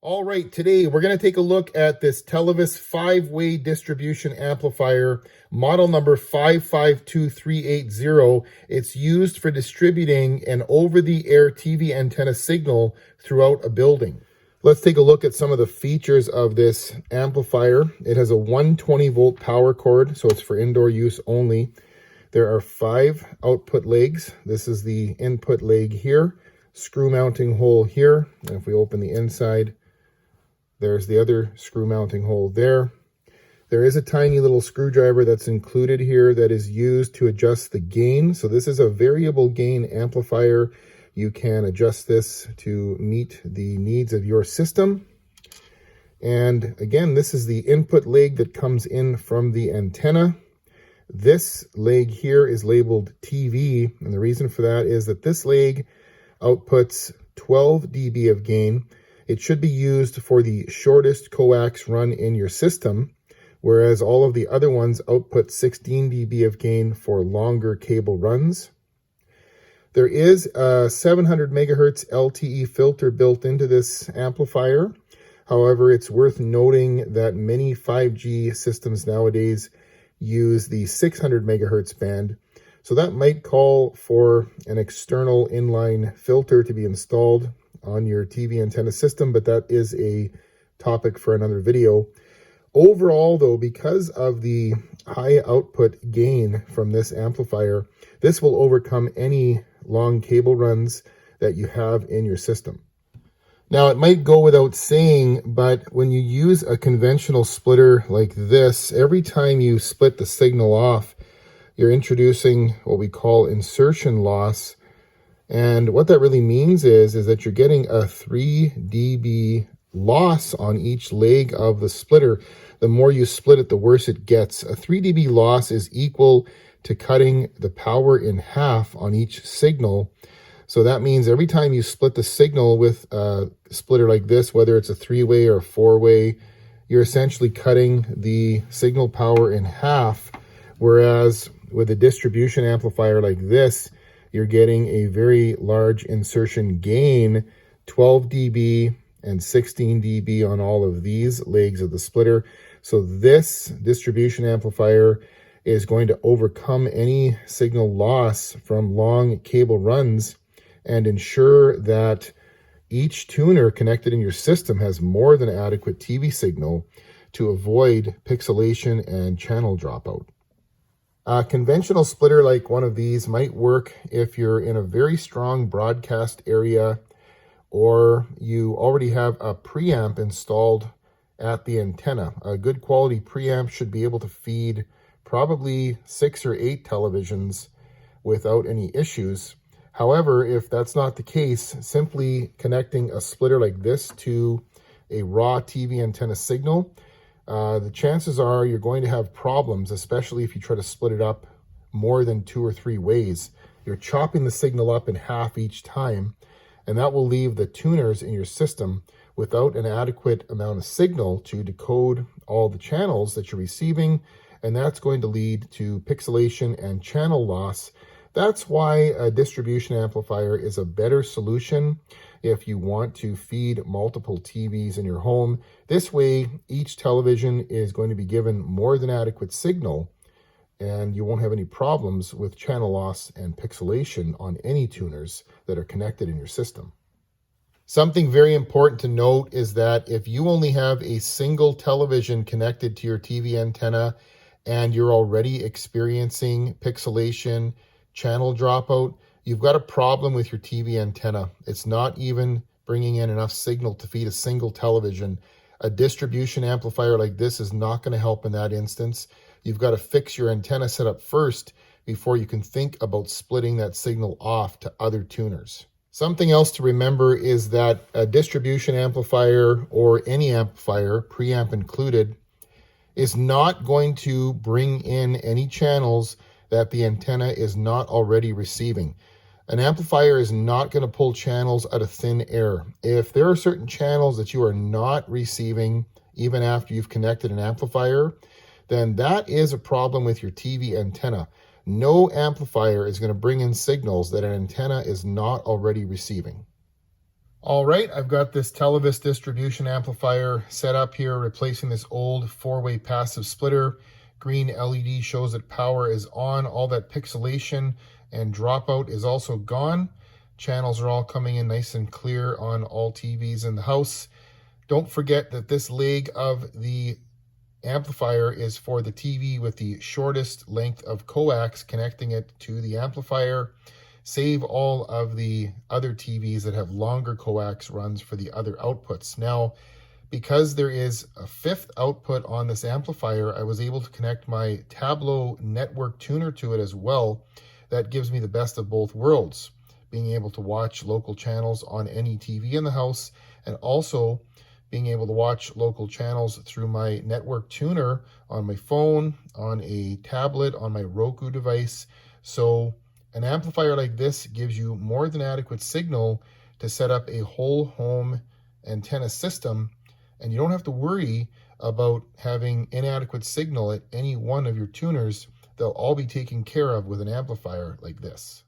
All right, today we're going to take a look at this Televes 5-way distribution amplifier, model number 552380. It's used for distributing an over-the-air TV antenna signal throughout a building. Let's take a look at some of the features of this amplifier. It has a 120-volt power cord, so it's for indoor use only. There are 5 output legs. This is the input leg here, screw mounting hole here, and if we open the inside, there's the other screw mounting hole there. There is a tiny little screwdriver that's included here that is used to adjust the gain. So this is a variable gain amplifier. You can adjust this to meet the needs of your system. And again, this is the input leg that comes in from the antenna. This leg here is labeled TV, and the reason for that is that this leg outputs 12 dB of gain. It should be used for the shortest coax run in your system, whereas all of the other ones output 16 dB of gain for longer cable runs. There is a 700 megahertz LTE filter built into this amplifier. However, it's worth noting that many 5G systems nowadays use the 600 megahertz band. So that might call for an external inline filter to be installed on your TV antenna system, but that is a topic for another video. Overall, though, because of the high output gain from this amplifier, this will overcome any long cable runs that you have in your system. Now, it might go without saying, but when you use a conventional splitter like this, every time you split the signal off, you're introducing what we call insertion loss. And what that really means is that you're getting a 3 dB loss on each leg of the splitter. The more you split it, the worse it gets. A 3 dB loss is equal to cutting the power in half on each signal. So that means every time you split the signal with a splitter like this, whether it's a 3-way or a 4-way, you're essentially cutting the signal power in half. Whereas with a distribution amplifier like this, you're getting a very large insertion gain, 12 dB and 16 dB on all of these legs of the splitter. So this distribution amplifier is going to overcome any signal loss from long cable runs and ensure that each tuner connected in your system has more than adequate TV signal to avoid pixelation and channel dropout. A conventional splitter like one of these might work if you're in a very strong broadcast area or you already have a preamp installed at the antenna. A good quality preamp should be able to feed probably 6 or 8 televisions without any issues. However, if that's not the case, simply connecting a splitter like this to a raw TV antenna signal, the chances are you're going to have problems, especially if you try to split it up more than 2 or 3 ways. You're chopping the signal up in half each time, and that will leave the tuners in your system without an adequate amount of signal to decode all the channels that you're receiving, and that's going to lead to pixelation and channel loss. That's why a distribution amplifier is a better solution if you want to feed multiple TVs in your home. This way, each television is going to be given more than adequate signal, and you won't have any problems with channel loss and pixelation on any tuners that are connected in your system. Something very important to note is that if you only have a single television connected to your TV antenna and you're already experiencing pixelation, channel dropout, you've got a problem with your TV antenna. It's not even bringing in enough signal to feed a single television. A distribution amplifier like this is not going to help in that instance. You've got to fix your antenna setup first before you can think about splitting that signal off to other tuners. Something else to remember is that a distribution amplifier or any amplifier, preamp included, is not going to bring in any channels that the antenna is not already receiving. An amplifier is not going to pull channels out of thin air. If there are certain channels that you are not receiving, even after you've connected an amplifier, then that is a problem with your TV antenna. No amplifier is going to bring in signals that an antenna is not already receiving. All right, I've got this Televes distribution amplifier set up here, replacing this old 4-way passive splitter. Green LED shows that power is on. All that pixelation and dropout is also gone. Channels are all coming in nice and clear on all TVs in the house. Don't forget that this leg of the amplifier is for the TV with the shortest length of coax connecting it to the amplifier. Save all of the other TVs that have longer coax runs for the other outputs. Now, because there is a 5th output on this amplifier, I was able to connect my Tableau network tuner to it as well. That gives me the best of both worlds, being able to watch local channels on any TV in the house, and also being able to watch local channels through my network tuner on my phone, on a tablet, on my Roku device. So an amplifier like this gives you more than adequate signal to set up a whole home antenna system, and you don't have to worry about having inadequate signal at any one of your tuners. They'll all be taken care of with an amplifier like this.